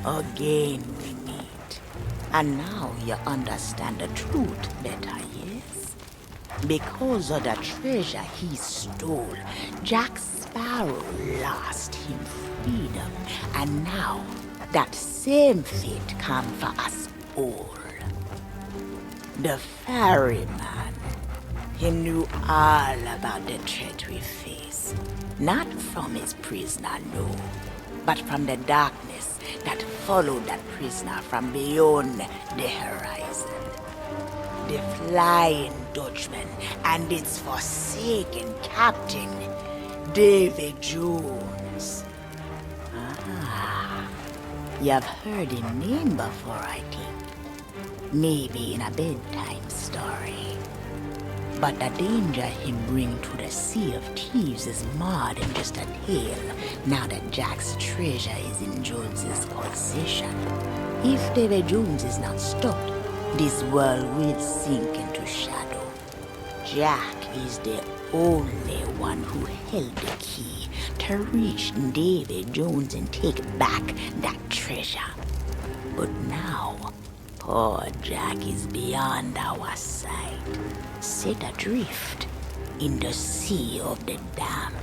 Again we meet. And now you understand the truth better, yes? Because of the treasure he stole, Jack Sparrow lost him freedom. And now, that same fate come for us all. The ferryman, he knew all about the threat we face. Not from his prisoner, no, but from the darkness that followed that prisoner from beyond the horizon. The Flying Dutchman and its forsaken captain, David Jones. You've heard his name before, I think. Maybe in a bedtime story. But the danger he bring to the Sea of Thieves is more than just a tale, now that Jack's treasure is in Jones's possession. If David Jones is not stopped, this world will sink into shadow. Jack is the only one who held the key to reach David Jones and take back that treasure. But now, poor Jack is beyond our sight, set adrift in the Sea of the Damned.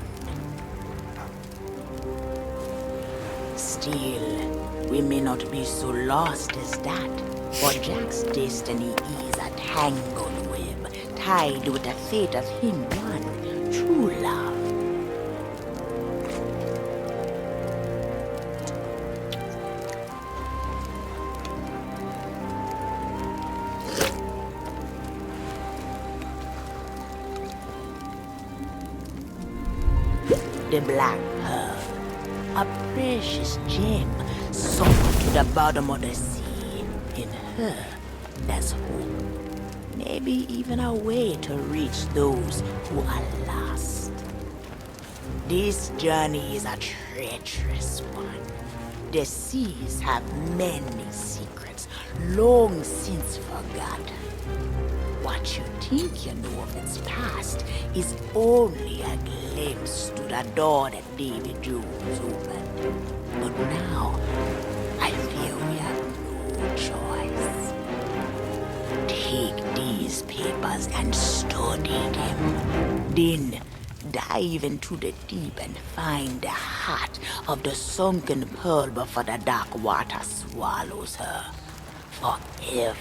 Still, we may not be so lost as that, for Jack's destiny is a tangled web, tied with the fate of him one true love. The Black Pearl, a precious gem sunk to the bottom of the sea. In her, there's hope. Maybe even a way to reach those who are lost. This journey is a treacherous one. The seas have many secrets, long since forgotten. What you think you know of its past is only a glimpse to the door that David Jones opened. But now, I fear we have no choice. Take these papers and study them. Then dive into the deep and find the heart of the Sunken Pearl before the dark water swallows her forever.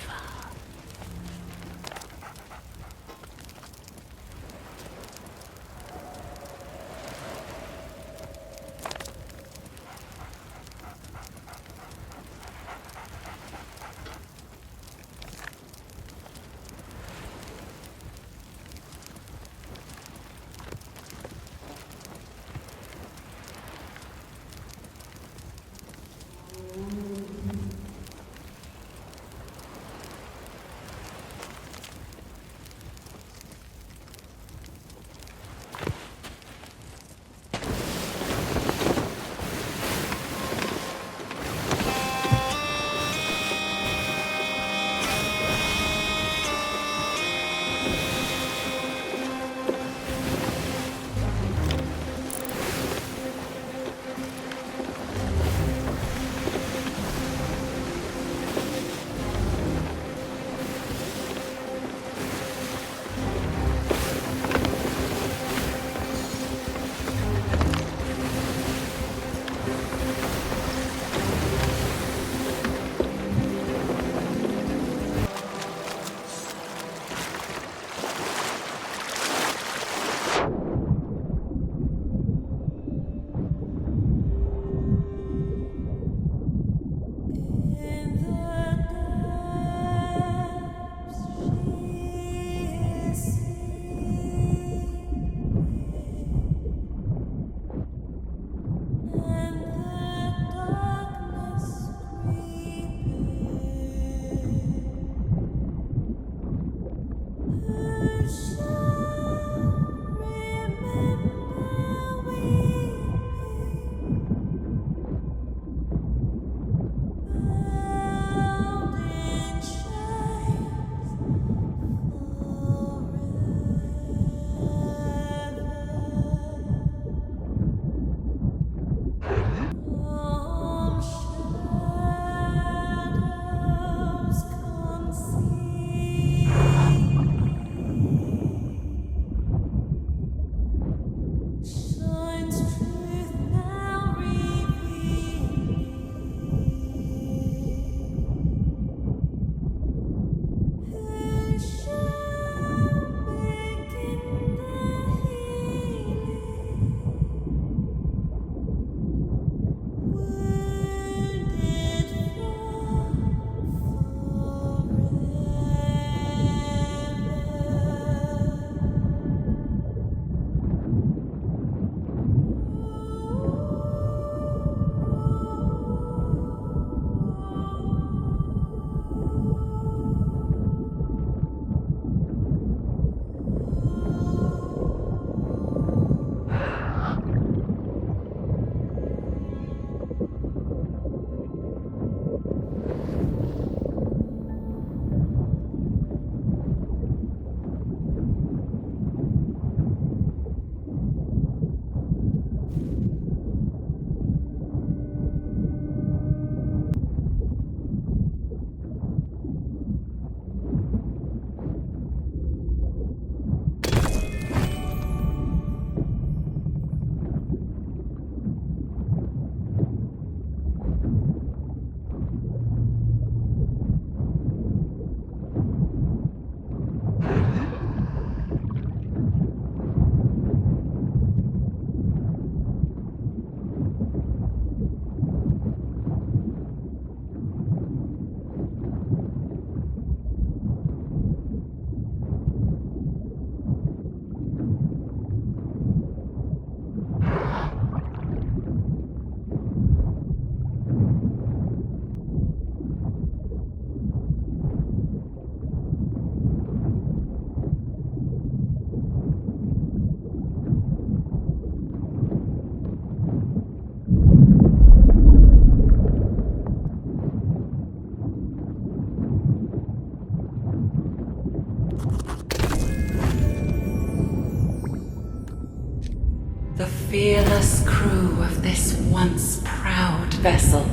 The fearless crew of this once proud vessel.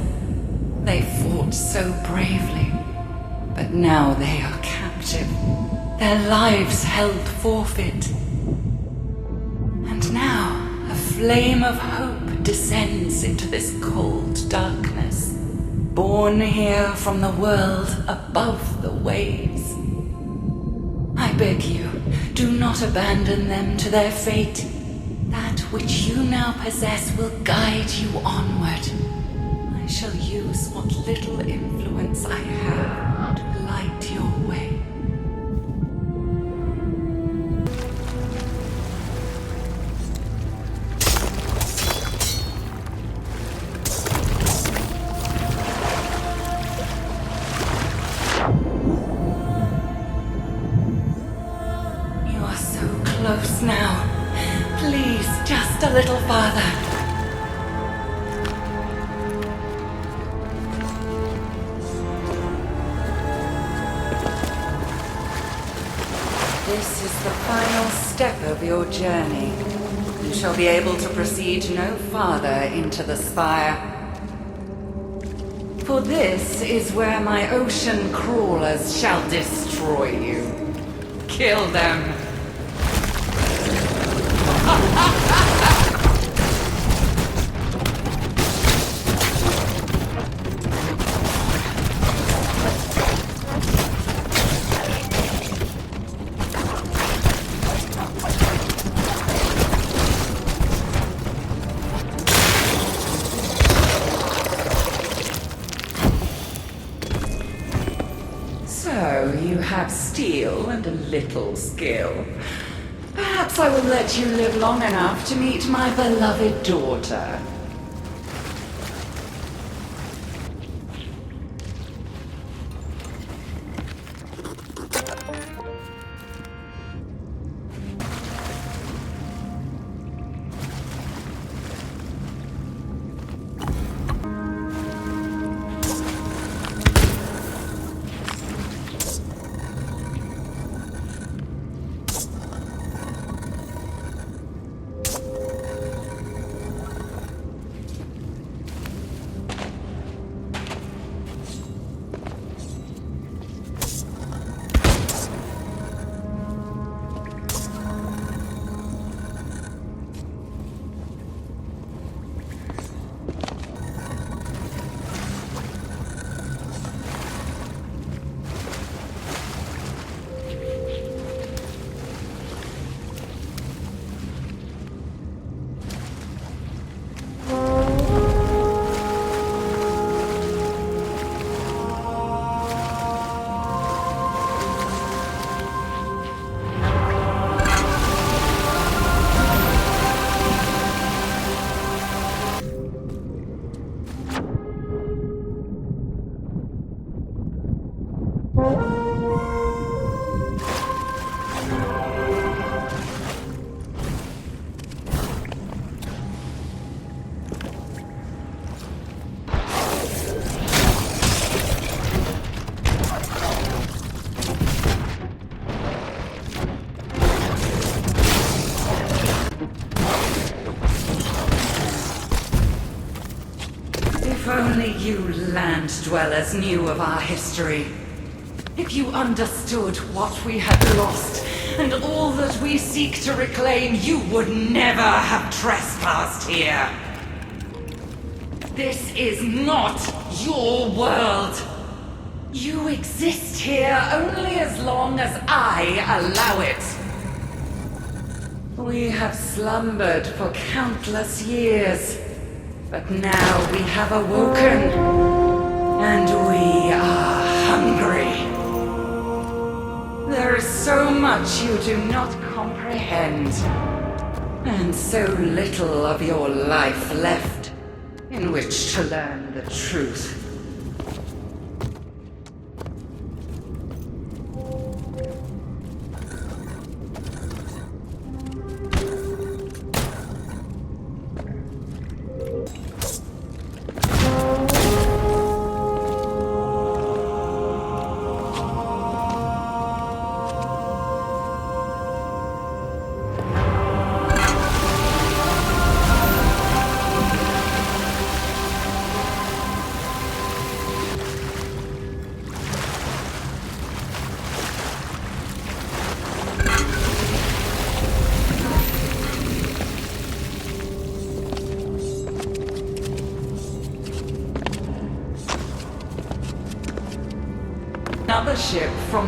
They fought so bravely, but now they are captive, their lives held forfeit. And now a flame of hope descends into this cold darkness, born here from the world above the waves. I beg you, do not abandon them to their fate. That which you now possess will guide you onward. I shall use what little influence I have to light your way. You are so close now. Please, just a little farther. This is the final step of your journey. You shall be able to proceed no farther into the spire. For this is where my ocean crawlers shall destroy you. Kill them. So, you have steel and a little skill. Perhaps I will let you live long enough to meet my beloved daughter. If only you land dwellers knew of our history. If you understood what we had lost and all that we seek to reclaim, you would never have trespassed here. This is not your world. You exist here only as long as I allow it. We have slumbered for countless years, but now we have awoken, and we are hungry. There is so much you do not comprehend, and so little of your life left in which to learn the truth.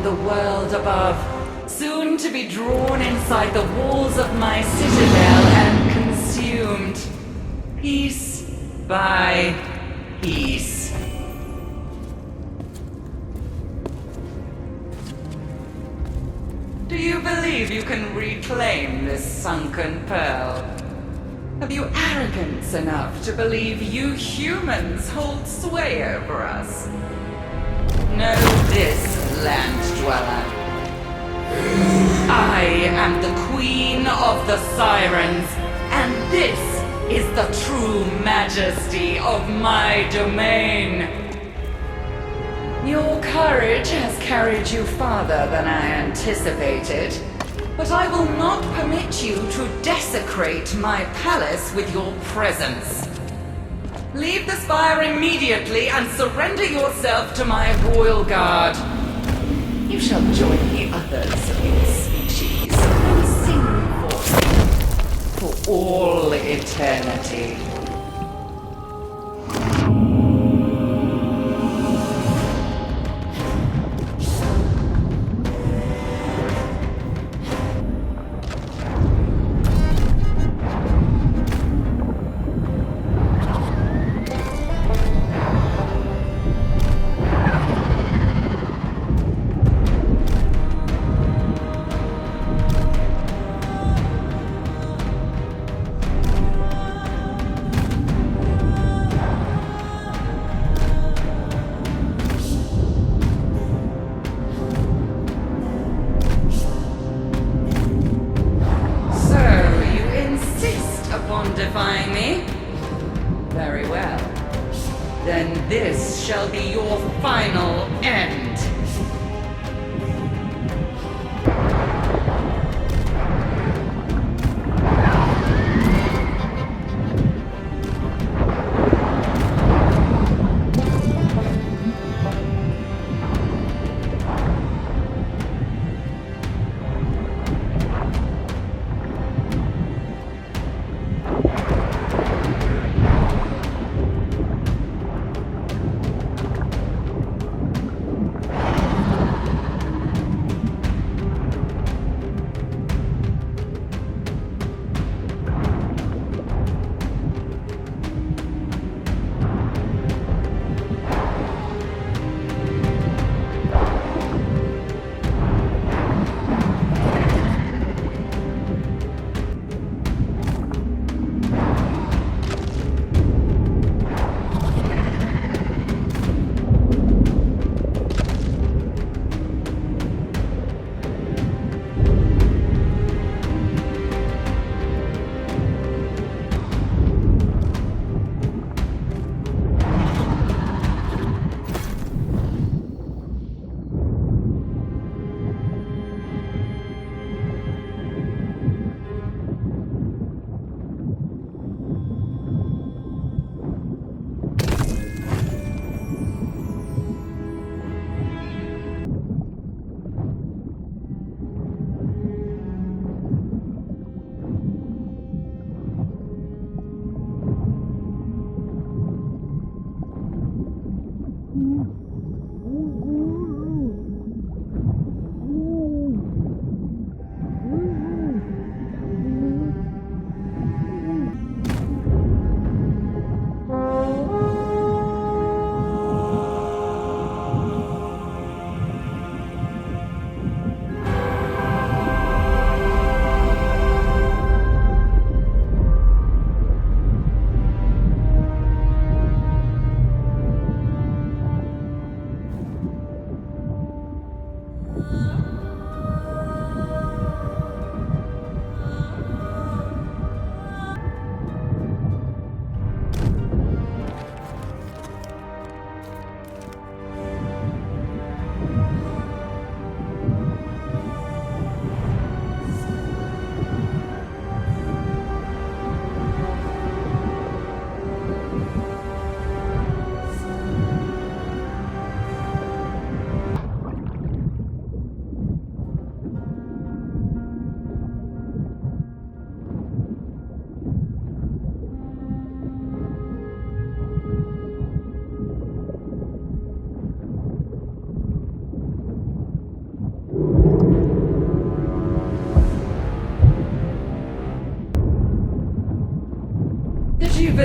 the world above, soon to be drawn inside the walls of my citadel and consumed, piece by piece. Do you believe you can reclaim this Sunken Pearl? Have you arrogance enough to believe you humans hold sway over us? Know this, land dweller. I am the queen of the sirens, and this is the true majesty of my domain. Your courage has carried you farther than I anticipated, but I will not permit you to desecrate my palace with your presence. Leave the spire immediately and surrender yourself to my royal guard. You shall join the others of your species and sing for all eternity. Defying me? Very well. Then this shall be your final end.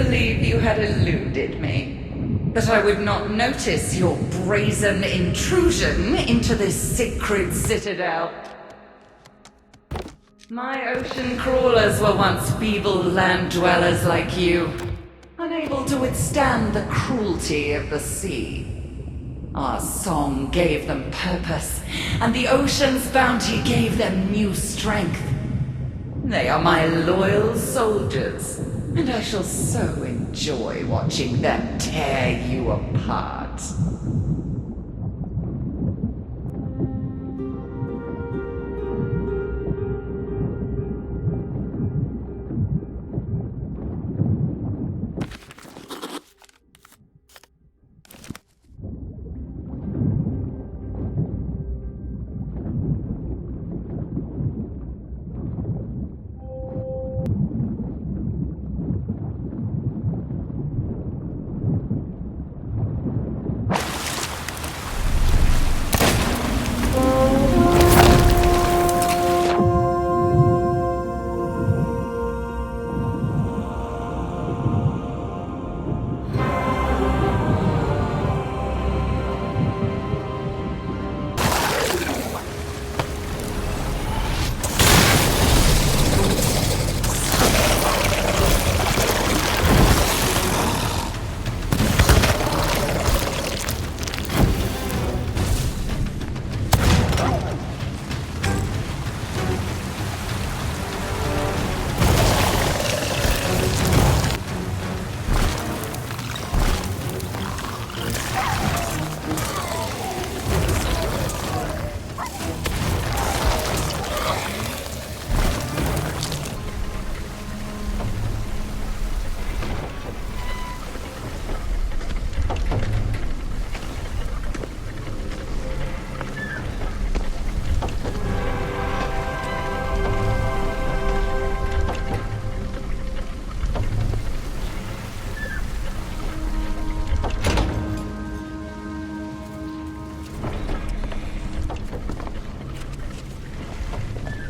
believe you had eluded me. That I would not notice your brazen intrusion into this sacred citadel. My ocean crawlers were once feeble land dwellers like you, unable to withstand the cruelty of the sea. Our song gave them purpose, and the ocean's bounty gave them new strength. They are my loyal soldiers, and I shall so enjoy watching them tear you apart.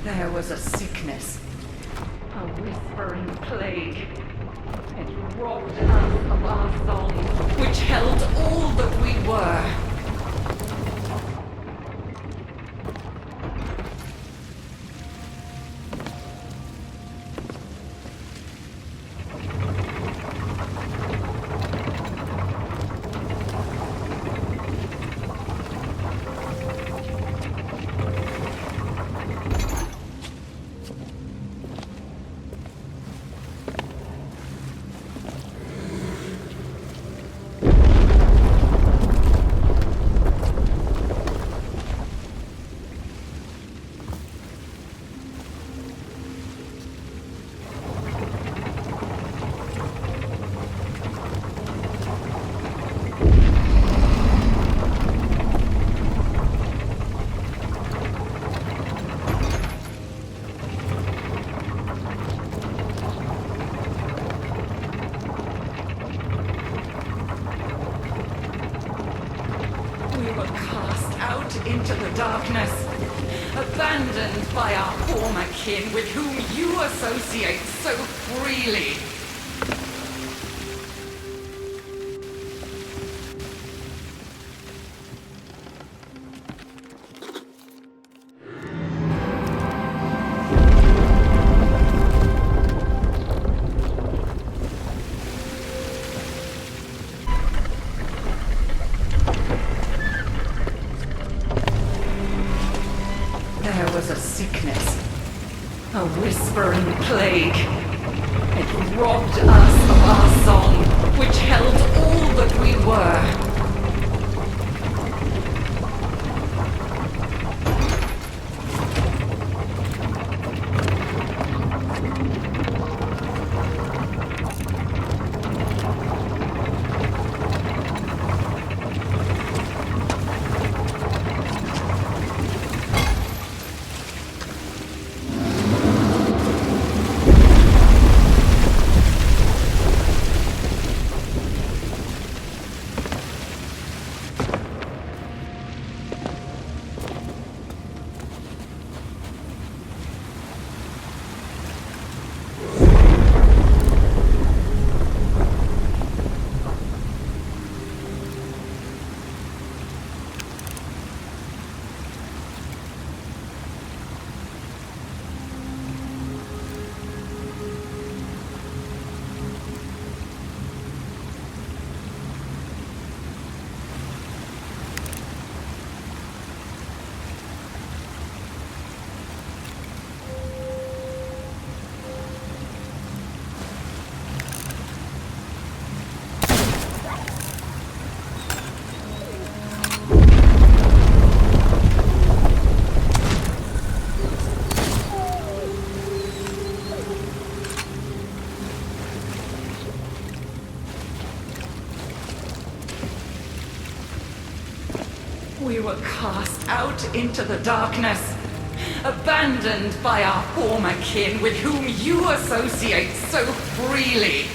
There was a sickness, a whispering plague. It robbed us of our song, which held all that we were. Into the darkness, abandoned by our former kin with whom you associate so freely. There was a sickness, a whispering plague. It robbed us of our song, which held all that we were. were cast out into the darkness, abandoned by our former kin with whom you associate so freely.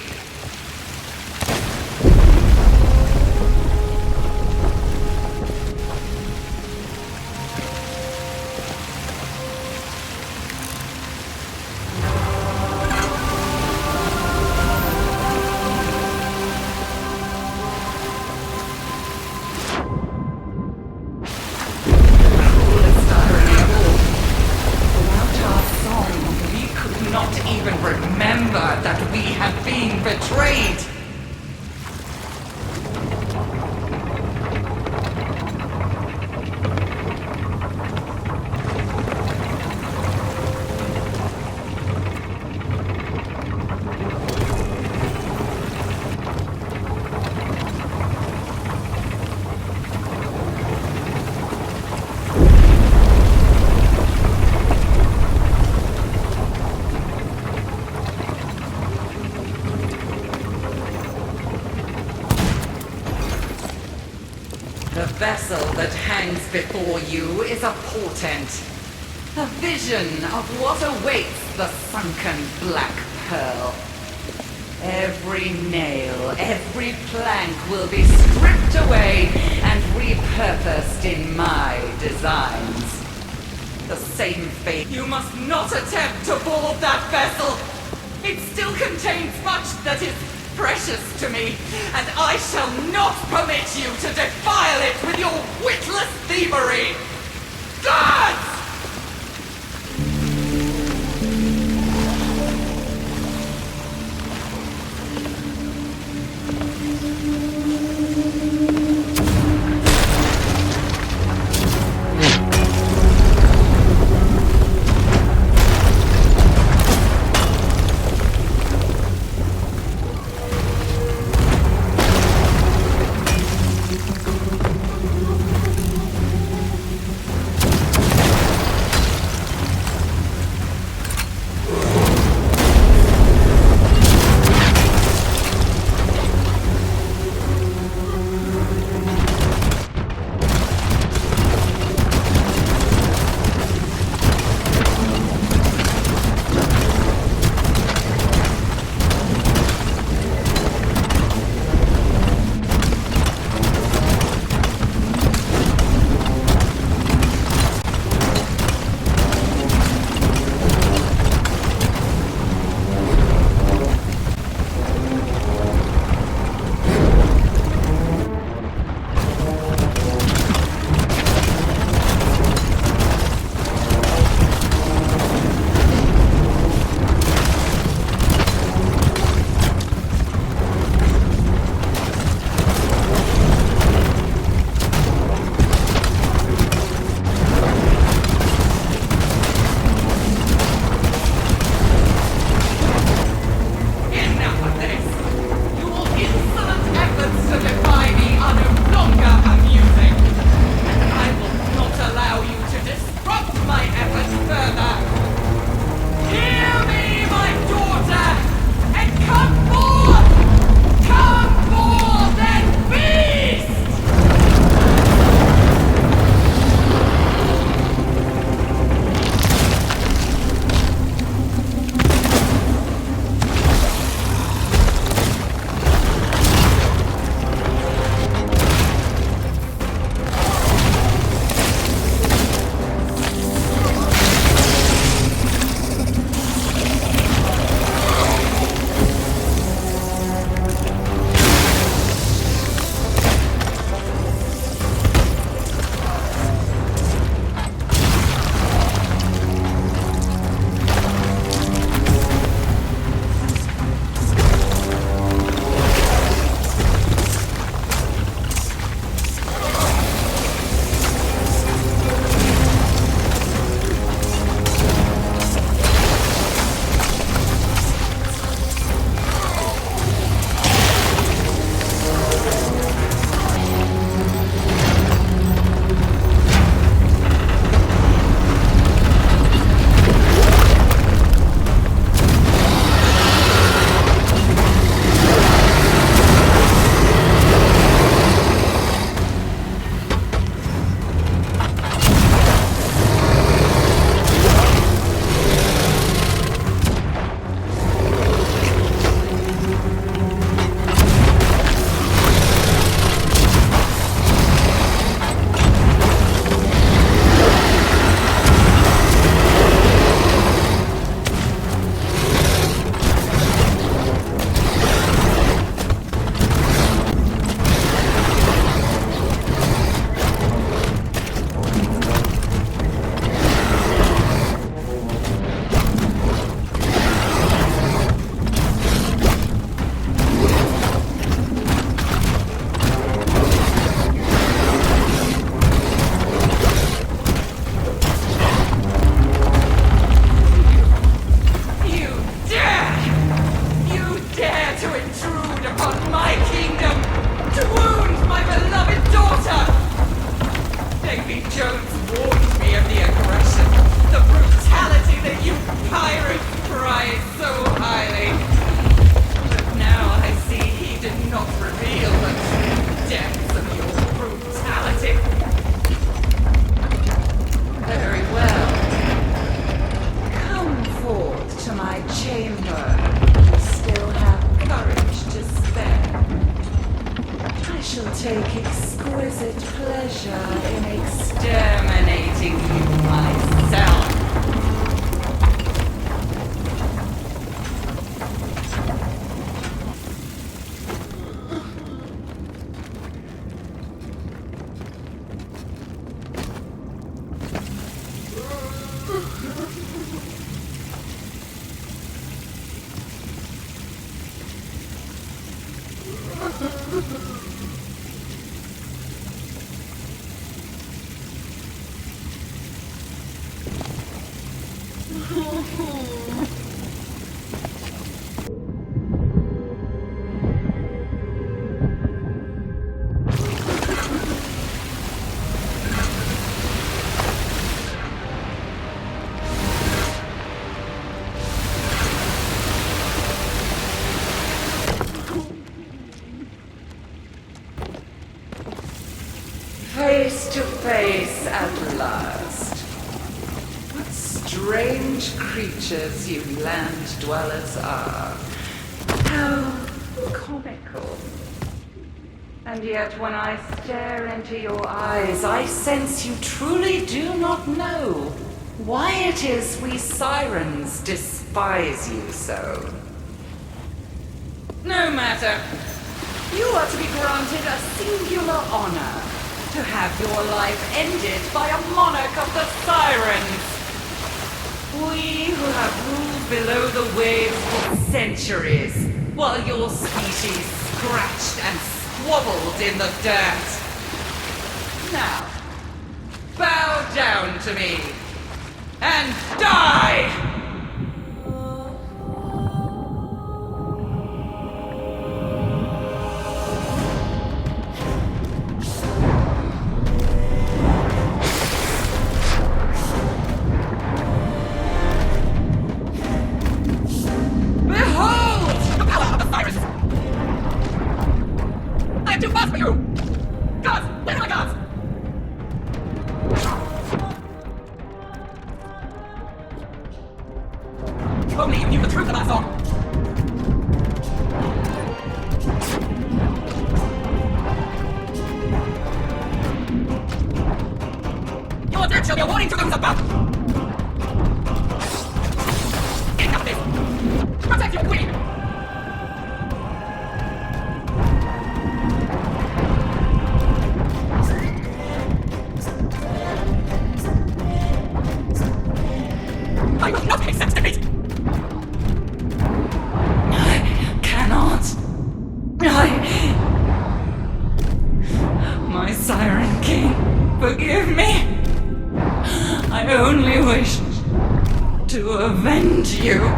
The vessel that hangs before you is a portent, a vision of what awaits the sunken black pearl. Every nail, every plank will be stripped away and repurposed in my designs. The same fate. You must not attempt to board that vessel. It still contains much that is precious to me, and I shall not permit you to defile it with your witless thievery! Guards! Face to face at last. What strange creatures you land dwellers are. How comical. And yet when I stare into your eyes, I sense you truly do not know why it is we sirens despise you so. No matter. You are to be granted a singular honor. To have your life ended by a monarch of the Sirens. We who have ruled below the waves for centuries, while your species scratched and squabbled in the dirt. Now, bow down to me, and die! Only you knew the truth of that song! Your death shall be a warning to those above! Get out of this! Protect your queen! I will not accept defeat! My Siren King, forgive me. I only wish to avenge you.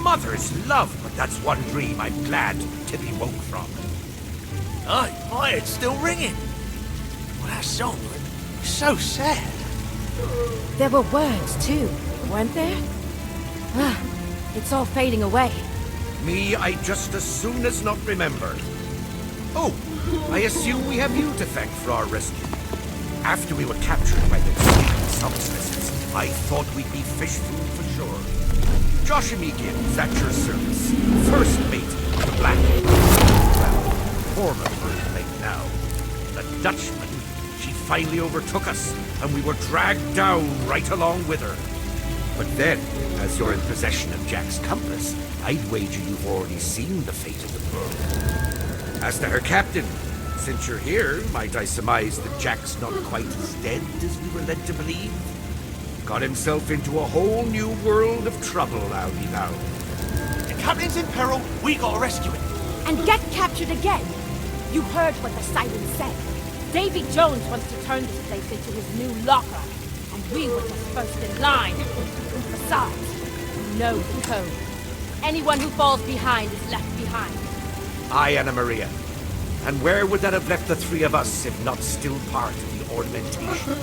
Mother's love, but that's one dream I'm glad to be woke from. Aye, it's still ringing. Well, that song was so sad. There were words, too, weren't there? Ah, it's all fading away. Me, I just as soon as not remember. Oh, I assume we have you to thank for our rescue. After we were captured by the substances, I thought we'd be fish food for sure. Josh and me Gibbs, at your service. First mate of the Black. Well, former bird lake now. The Dutchman, she finally overtook us, and we were dragged down right along with her. But then, as you're in possession of Jack's compass, I'd wager you've already seen the fate of the Pearl. As to her captain, since you're here, might I surmise that Jack's not quite as dead as we were led to believe? Got himself into a whole new world of trouble, I'll be bound. The captain's in peril, we gotta rescue him. And get captured again. You heard what the siren said. Davy Jones wants to turn this place into his new locker. And we were just first in line. Besides, you know the code. anyone who falls behind is left behind. Aye, Anna Maria. And where would that have left the three of us if not still part of the ornamentation?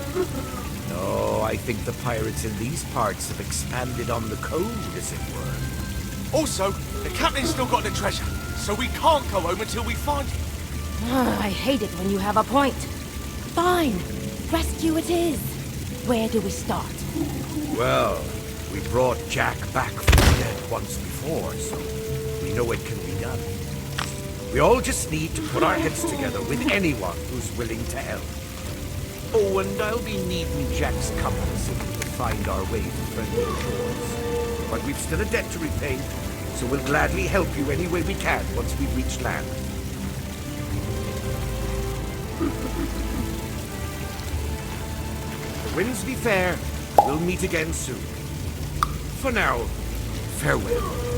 No, I think the pirates in these parts have expanded on the code, as it were. Also, the captain's still got the treasure, so we can't go home until we find it. I hate it when you have a point. Fine. Rescue it is. Where do we start? Well, we brought Jack back from the dead once before, so we know it can be done. We all just need to put our heads together with anyone who's willing to help. Oh, and I'll be needing Jack's compass if we can find our way to friendly shores. But we've still a debt to repay, so we'll gladly help you any way we can once we've reached land. The winds be fair, we'll meet again soon. For now, farewell.